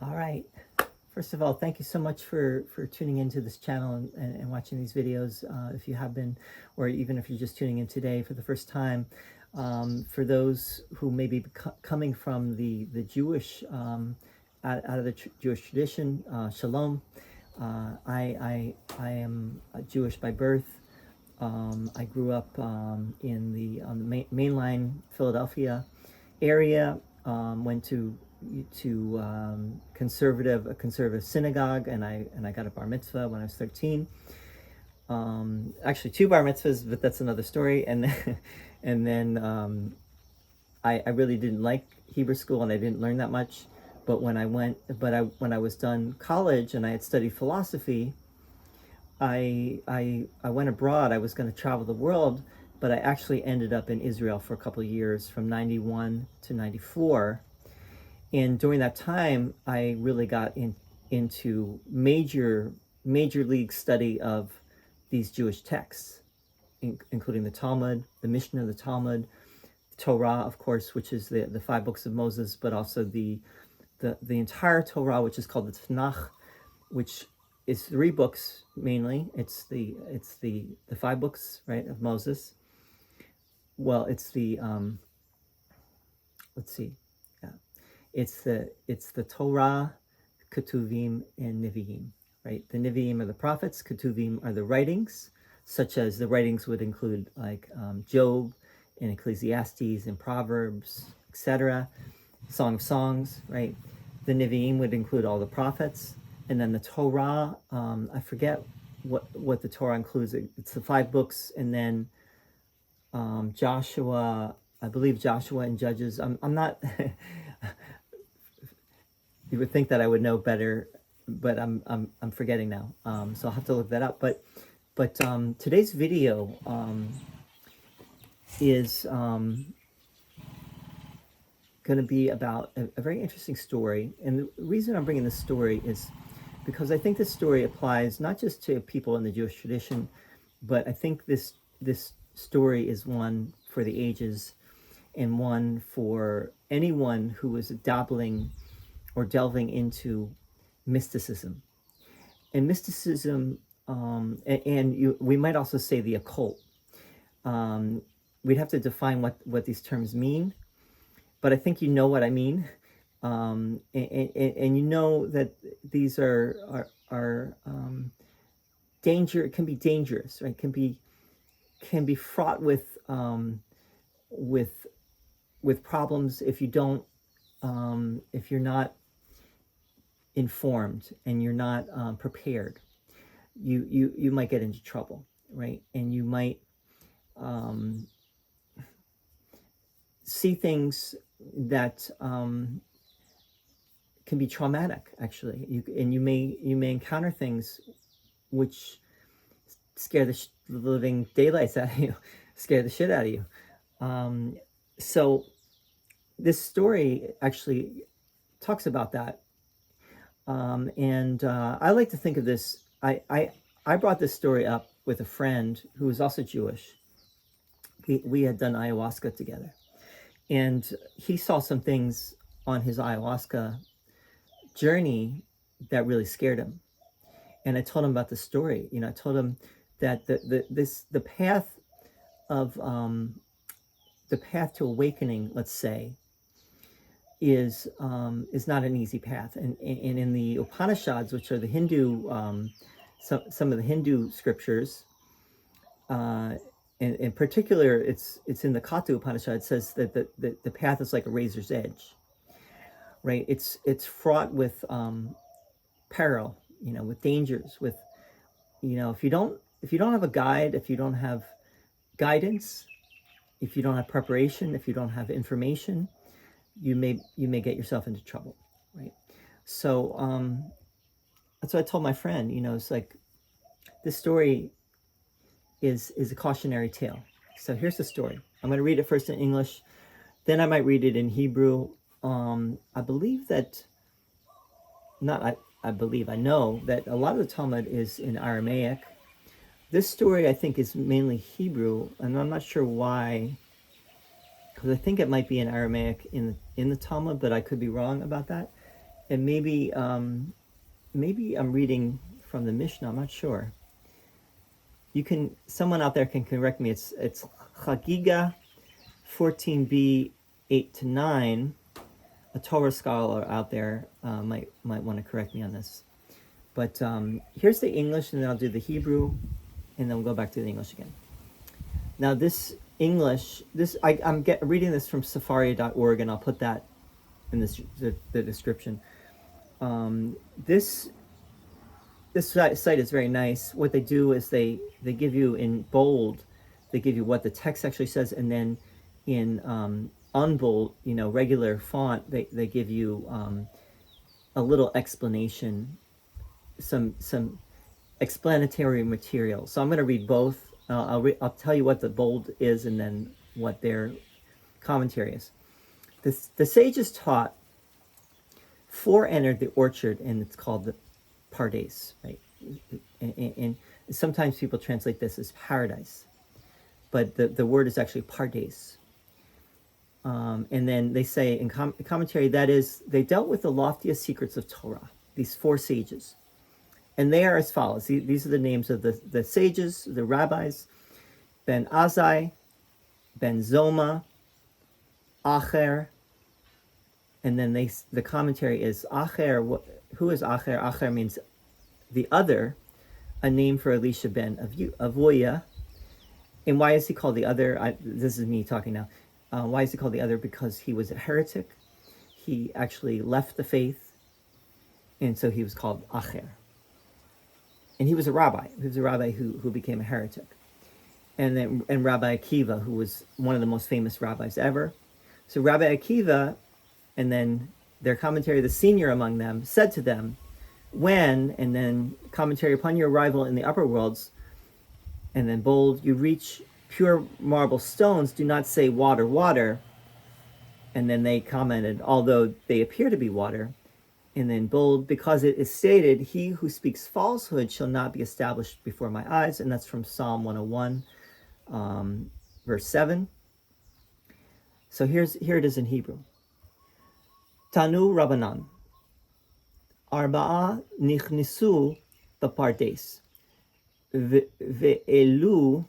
All right. First of all, thank you so much for tuning into this channel and watching these videos. If you have been, or even if you're just tuning in today for the first time, for those who may be coming from the Jewish, out of the Jewish tradition, Shalom. I am Jewish by birth. I grew up in the on the mainline Philadelphia area. Went to a conservative synagogue, and I got a bar mitzvah when I was 13. Actually, two bar mitzvahs, but that's another story. And then I really didn't like Hebrew school, and I didn't learn that much. But when I was done college and I had studied philosophy, I went abroad. I was going to travel the world, but I actually ended up in Israel for a couple of years, from 91 to 94. And during that time, I really got into major league study of these Jewish texts, including the Talmud, the Mishnah, the Talmud, Torah, of course, which is the five books of Moses, but also the entire Torah, which is called the Tanakh, which is three books mainly. It's the five books, right, of Moses. Well, it's the let's see, yeah, it's the Torah, Ketuvim, and Nevi'im, right? The Nevi'im are the prophets, Ketuvim are the writings, such as the writings would include like Job and Ecclesiastes and Proverbs, etc. Song of Songs, right? The Nevi'im would include all the prophets, and then the Torah. I forget what the Torah includes. It's the five books, and then Joshua. I believe Joshua and Judges. I'm not. You would think that I would know better, but I'm forgetting now. So I'll have to look that up. But today's video is going to be about a very interesting story. And the reason I'm bringing this story is because I think this story applies not just to people in the Jewish tradition, but I think this story is one for the ages, and one for anyone who is dabbling or delving into mysticism. And mysticism, we might also say the occult. We'd have to define what these terms mean, but I think you know what I mean, and you know that these are danger. It can be dangerous, right? Can be fraught with problems if you don't, if you're not informed and you're not prepared. You might get into trouble, right? And you might see things that can be traumatic, actually. You may encounter things which scare the living daylights out of you, scare the shit out of you. So this story actually talks about that. And I like to think of this. I brought this story up with a friend who was also Jewish. We had done ayahuasca together, and he saw some things on his ayahuasca journey that really scared him. And I told him about the story. I told him that the path of the path to awakening, let's say, is not an easy path. And in the Upanishads, which are the Hindu, some of the Hindu scriptures, and in particular, it's in the Katha Upanishad. It says that the path is like a razor's edge, right? It's fraught with peril, with dangers, with, if you don't have a guide, if you don't have guidance, if you don't have preparation, if you don't have information, you may get yourself into trouble, right? So that's what I told my friend. It's like, this story is a cautionary tale. So here's the story. I'm going to read it first in English, then I might read it in Hebrew. I believe that, I know that a lot of the Talmud is in Aramaic. This story, I think, is mainly Hebrew, and I'm not sure why, because I think it might be in Aramaic in the Talmud, but I could be wrong about that. and maybe I'm reading from the Mishnah. I'm not sure. Someone out there can correct me. It's Chagiga 14b 8-9. A Torah scholar out there might want to correct me on this. But here's the English, and then I'll do the Hebrew, and then we'll go back to the English again. Now this English, I'm reading this from Sefaria.org, and I'll put that in the description. This site is very nice. What they do is they give you in bold, they give you what the text actually says, and then in unbold, regular font, they give you a little explanation, some explanatory material. So I'm going to read both. I'll tell you what the bold is and then what their commentary is. The sages taught, 4 entered the orchard, and it's called the Pardes, right? And sometimes people translate this as paradise, but the word is actually Pardes. And then they say in commentary, that is, they dealt with the loftiest secrets of Torah, these 4 sages. And they are as follows. These are the names of the sages, the rabbis: Ben Azai, Ben Zoma, Acher. And then the commentary is Acher. Who is Acher? Acher means the other, a name for Elisha ben Avoya. And why is he called the other? This is me talking now. Why is he called the other? Because he was a heretic. He actually left the faith, and so he was called Acher. And he was a rabbi. He was a rabbi who became a heretic. And Rabbi Akiva, who was one of the most famous rabbis ever. So Rabbi Akiva, and then their commentary, the senior among them, said to them, when, and then commentary, upon your arrival in the upper worlds, and then bold, you reach pure marble stones, do not say water, water. And then they commented, although they appear to be water. And then bold, because it is stated, he who speaks falsehood shall not be established before my eyes. And that's from Psalm 101, verse 7. So here it is in Hebrew. Tanu Rabbanan. Arba'a nichnisu b'pardes. Ve'elu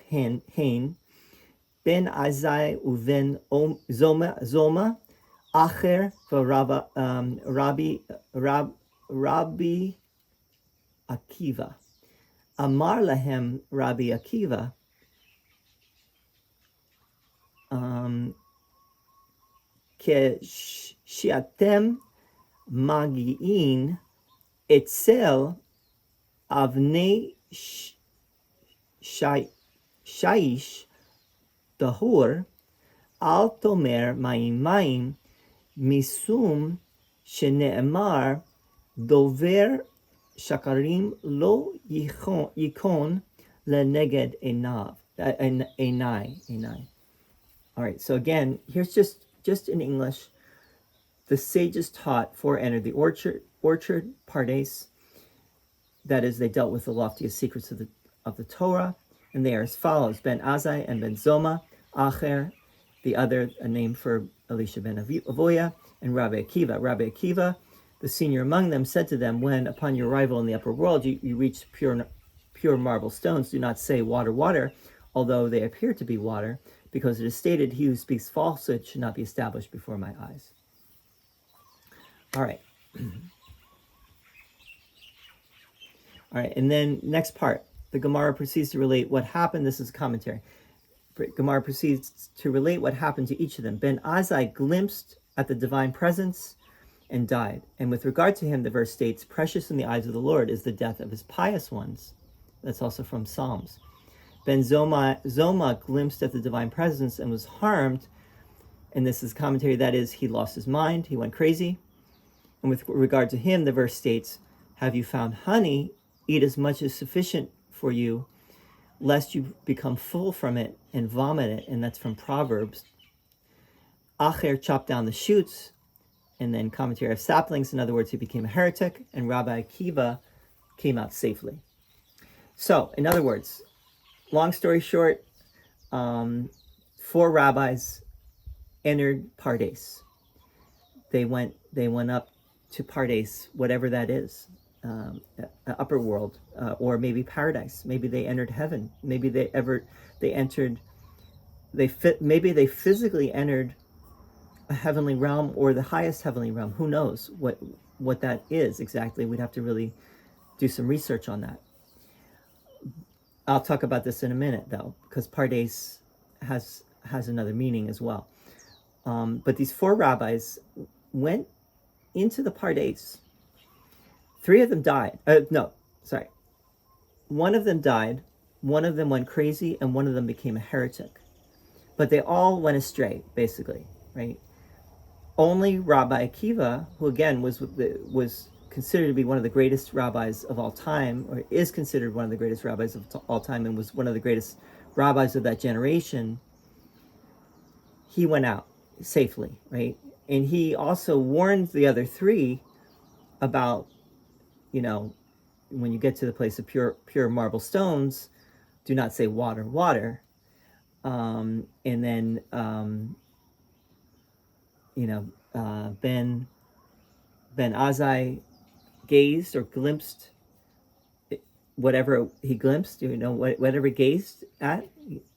hen ben Azai uven Zoma Acher Rabbi Akiva. Amar lahem Rabbi Akiva, She'atem magi'in etzel avnei shaish dahur al tomer ma'im misum shene'emar dover shakarim lo yikon leneged enai. All right, so again, here's just in English. The sages taught, 4 entered the orchard, Pardes. That is, they dealt with the loftiest secrets of the Torah, and they are as follows: Ben Azai and Ben Zoma, Acher, the other, a name for Elisha ben Avoya, and Rabbi Akiva. Rabbi Akiva, the senior among them, said to them, when upon your arrival in the upper world you reach pure marble stones, do not say water, water, although they appear to be water, because it is stated, he who speaks falsehood should not be established before my eyes. All right. All right, and then next part. The Gemara proceeds to relate what happened. This is commentary. Gemara proceeds to relate what happened to each of them. Ben Azai glimpsed at the divine presence and died. And with regard to him, the verse states, precious in the eyes of the Lord is the death of his pious ones. That's also from Psalms. Ben Zoma glimpsed at the divine presence and was harmed. And this is commentary, that is, he lost his mind, he went crazy. And with regard to him, the verse states, have you found honey? Eat as much as sufficient for you, lest you become full from it and vomit it. And that's from Proverbs. Acher chopped down the shoots, and then commentary of saplings. In other words, he became a heretic, and Rabbi Akiva came out safely. So, in other words, long story short, 4 rabbis entered Pardes. they went up to Pardes, whatever that is, upper world, or maybe paradise. Maybe they entered heaven. Maybe maybe they physically entered a heavenly realm, or the highest heavenly realm. Who knows what that is exactly? We'd have to really do some research on that. I'll talk about this in a minute, though, because Pardes has another meaning as well. But these 4 rabbis went into the Pardes. 3 of them died. One of them died, one of them went crazy, and one of them became a heretic. But they all went astray, basically, right? Only Rabbi Akiva, who again was considered to be one of the greatest rabbis of all time, or is considered one of the greatest rabbis of all time, and was one of the greatest rabbis of that generation, he went out safely, right? And he also warned the other 3 about, when you get to the place of pure marble stones, do not say water, water. And then, Ben Azai gazed or glimpsed whatever he glimpsed, whatever he gazed at,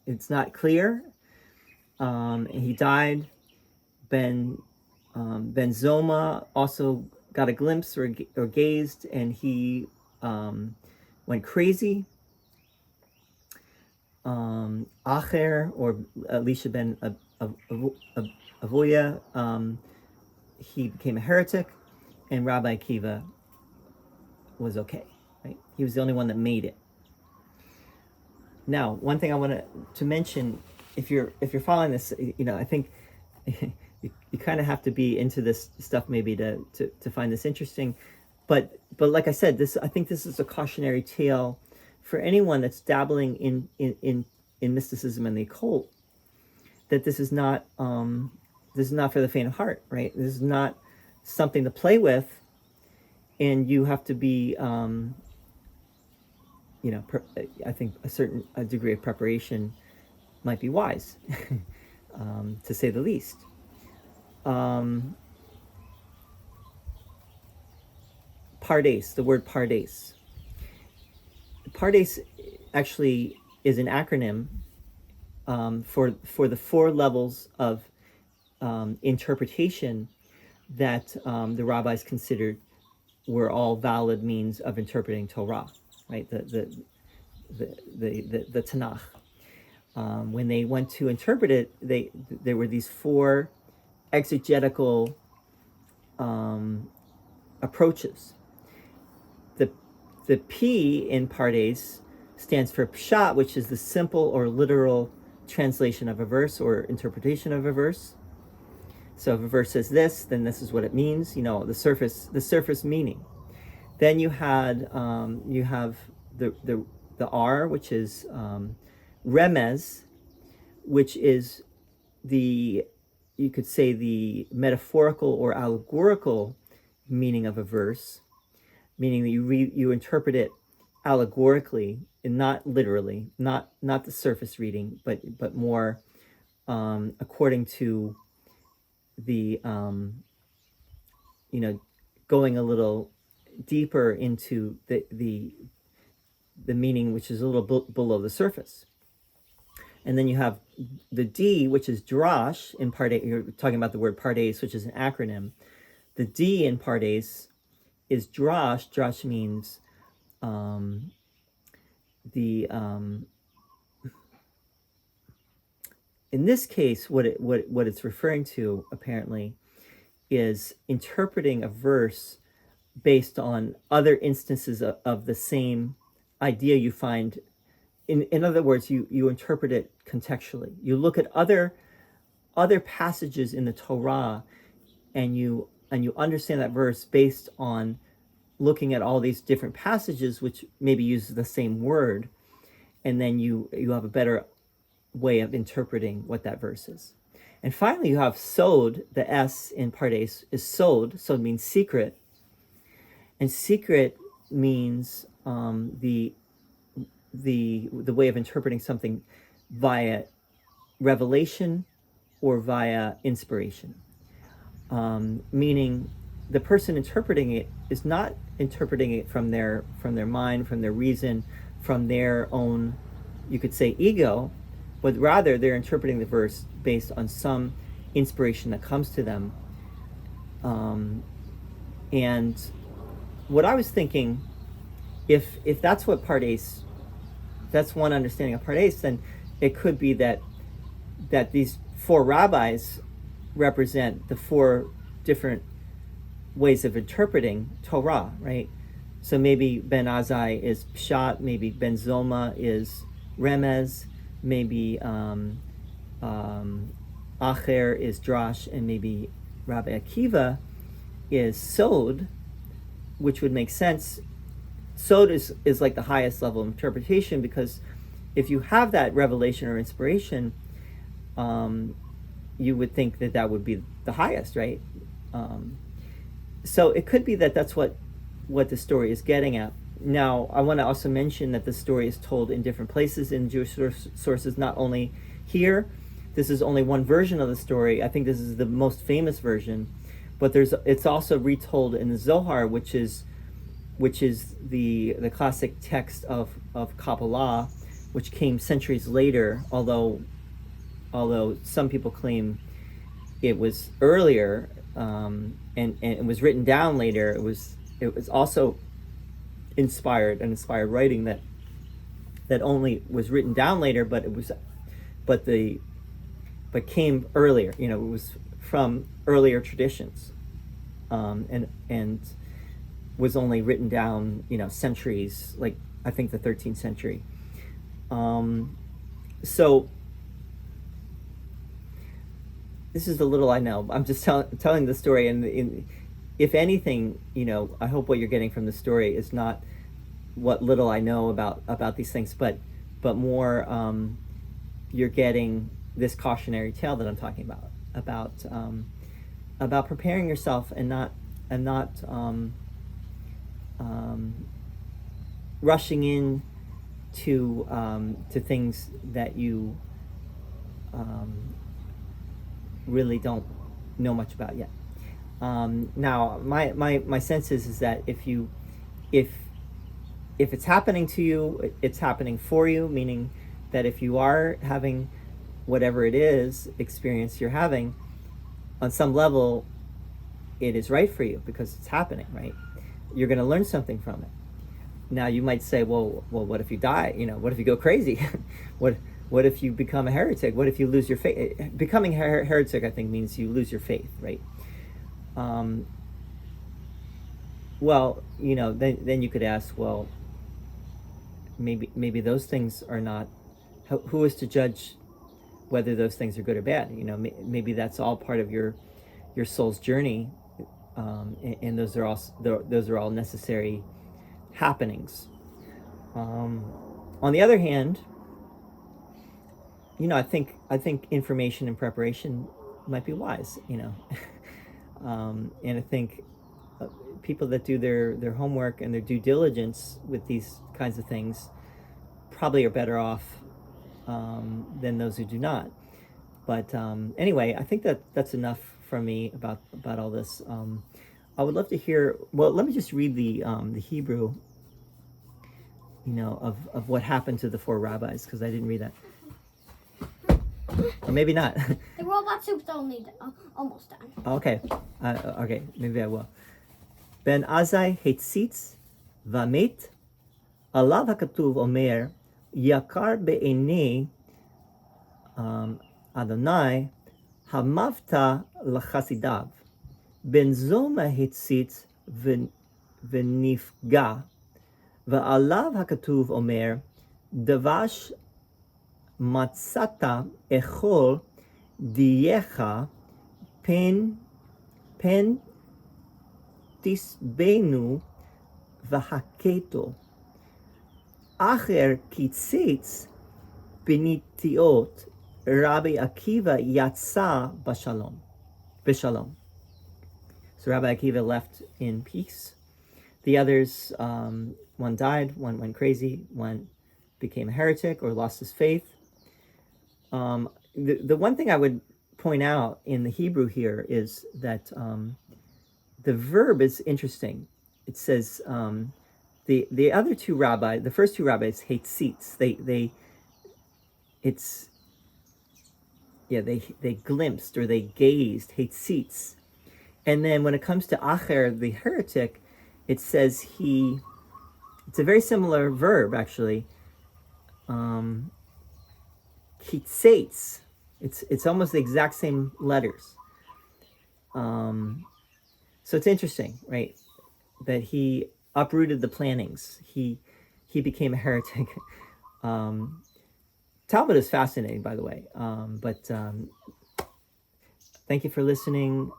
it's not clear. And he died. Ben Zoma also got a glimpse or gazed, and he went crazy. Acher, or Elisha ben Avoya, he became a heretic, and Rabbi Akiva was okay, right? He was the only one that made it. Now, one thing I want to mention, if you're following this, I think you kind of have to be into this stuff maybe to find this interesting. But like I said, I think this is a cautionary tale for anyone that's dabbling in mysticism and the occult, that this is not for the faint of heart, right? This is not something to play with, and you have to be, I think a degree of preparation might be wise, to say the least. Pardes, the word Pardes. Pardes actually is an acronym for the 4 levels of interpretation that the rabbis considered were all valid means of interpreting Torah, right? The Tanakh. When they went to interpret it, there were these 4 exegetical approaches. The P in Pardes stands for Pshat, which is the simple or literal translation of a verse or interpretation of a verse. So if a verse says this, then this is what it means. The surface meaning. Then you have the R, which is Remez, which is you could say the metaphorical or allegorical meaning of a verse, meaning that you interpret it allegorically and not literally, not the surface reading, but more according to the going a little deeper into the meaning, which is a little below the surface. And then you have the D, which is Drash in Pardes. You're talking about the word Pardes, which is an acronym. The D in Pardes is Drash. Drash means in this case, what it's referring to apparently is interpreting a verse based on other instances of the same idea you find. In other words, you interpret it contextually. You look at other passages in the Torah, and you understand that verse based on looking at all these different passages, which maybe use the same word, and then you have a better way of interpreting what that verse is. And finally, you have Sod. The S in Pardes is Sod. Sod means secret, and secret means the way of interpreting something via revelation or via inspiration. meaning the person interpreting it is not interpreting it from their mind, from their reason, from their own, you could say, ego, but rather they're interpreting the verse based on some inspiration that comes to them. And what I was thinking, if that's what Pardes, that's one understanding of Pardes, then it could be that these four rabbis represent the four different ways of interpreting Torah, right? So maybe Ben Azai is Pshat, maybe Ben Zoma is Remez, maybe Acher is Drash, and maybe Rabbi Akiva is Sod, which would make sense. Sod is like the highest level of interpretation, because if you have that revelation or inspiration, you would think that would be the highest, right? So it could be that that's what the story is getting at. Now, I want to also mention that the story is told in different places in Jewish sources, not only here. This is only one version of the story. I think this is the most famous version, but it's also retold in the Zohar, which is the classic text of Kabbalah, which came centuries later, although some people claim it was earlier, and it was written down later. It was also inspired writing that only was written down later, but came earlier. It was from earlier traditions, and was only written down, centuries, like I think the 13th century. So this is the little I know. I'm just telling the story, and if anything, I hope what you're getting from the story is not what little I know about these things, but more you're getting this cautionary tale that I'm talking about preparing yourself and not rushing in to things that you really don't know much about yet. Now, my sense is that if it's happening to you, it's happening for you, meaning that if you are having whatever it is experience you're having, on some level, it is right for you because it's happening, right? You're going to learn something from it. Now, you might say, well, what if you die? What if you go crazy? What if you become a heretic? What if you lose your faith? Becoming a heretic, I think, means you lose your faith, right? Well, then you could ask, well, maybe those things are not. Who is to judge whether those things are good or bad? Maybe that's all part of your soul's journey, and those are all necessary happenings. On the other hand, I think information and preparation might be wise, and I think people that do their homework and their due diligence with these kinds of things probably are better off than those who do not. But anyway, I think that's enough from me about all this. I would love to hear. Well, let me just read the Hebrew, of what happened to the four rabbis, because I didn't read that. Or maybe not. The robot soup's only almost done. Okay. Okay, maybe I will. Ben Azai Hetzitz Vamet Alav HaKatuv Omer Yakar Be'enei Adonai Hamavta L'Chasidav Ben Zoma Hetzitz V'nifga V'alav HaKatuv Omer Davash Matzata echol diyecha pen tisbenu v'haketo acher kitzitz benitiot Rabbi Akiva yatsa b'shalom. So Rabbi Akiva left in peace. The others, one died, one went crazy, one became a heretic or lost his faith. The one thing I would point out in the Hebrew here is that the verb is interesting. It says the other two rabbis, the first two rabbis, hate seats. They glimpsed or they gazed, hate seats. And then when it comes to Acher, the heretic, it says it's a very similar verb actually. Kitzeitz. It's almost the exact same letters. So it's interesting, right? That he uprooted the plannings. He became a heretic. Talmud is fascinating, by the way. But thank you for listening.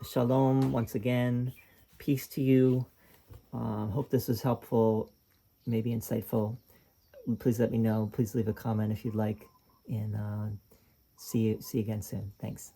Shalom once again. Peace to you. Hope this was helpful, maybe insightful. Please let me know. Please leave a comment if you'd like. And see you again soon. Thanks.